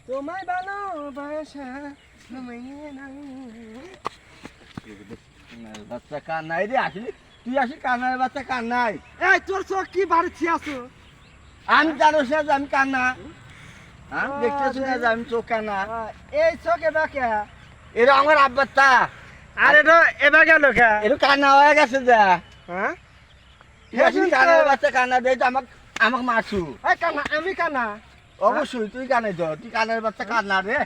তোমায় ভালোবাসা সময়ে নাই। বাচ্চা কান নাই রে, আসলে তুই আসি কান্নার বাচ্চা কান নাই। এই তোর চোখ কি বাড়ছি আছো? আমি জানো সে যে আমি কান্না, হ্যাঁ দেখতেছি না যে আমি চোখ কান্না। এই চোখে বাকে এরা আমার আব্বার তা, আর এটা এবার গেল কে? এটা কান্না হয়ে গেছে যা। হ্যাঁ তুই আসি কান্নার বাচ্চা কান্না দেয় তো আমাকে মারছু। এই কানা, আমি কানা অবশ্যই তুই কানে তো, তুই কানের বাচ্চা কান্না রে।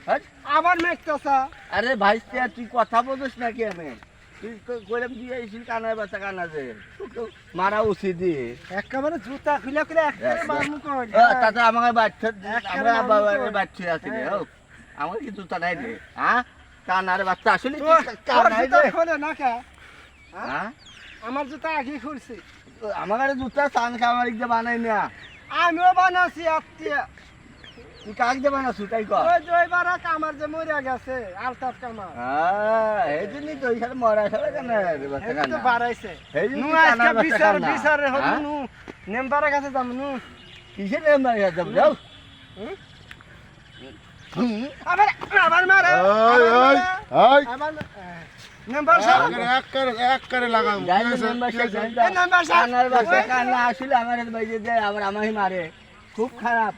হ্যাঁ? আবার মেঘতেছা। আরে ভাই তুই কথা বলিস নাকি? আমি তুই কইলাম তুই এসি কানের বাচ্চা কান্না দে, তোকে মারা উচিত দিয়ে। একেবারে জুতা খুলে খুলে একেবারে মারমু কই। তাতে আমাকে বাচ্চা একেবারে আমরা মামু বাবার কই। বাচ্চা আছে রে। হ্যাঁ। আমার কি জুতা নাই রে? হ্যাঁ কানার বাচ্চা আসলে তোর কান নাই জুতা রে। খোলে না কে? হ্যাঁ আমার জুতা আগে খুলছি। আমার কাছে জুতা সান খামার দিয়ে বানাই না। আমিও বানাছি আত্মীয়। তুই কাক দিয়ে বানাচ্ছু তাই কর। ওই যে ওই বারা কামার যে মরে গেছে আলতাফ কামার। হ্যাঁ এই জন্যই তো ওইখানে মরা সবাই কেন রে বাচ্চা এই তো কান্না। বাড়াইছে। এই যে নু তুই আজকে কানার বাচ্চা বিচার কান্না। বিচারে হবো হ্যাঁ? নু নেমবারের কাছে যাম নু। কিসের নাম্বার যাবো যাও? হুম? হুম। আবার আবার মারে আবার নেমবার সাহেব এক করে লাগাম যাই নাম্বার শেষ হয়ে এই নাম্বার সাহেব কানার বাচ্চা কান্না আসলে আমার বাইরে দেয় আবার আমাকে মারে, খুব খারাপ।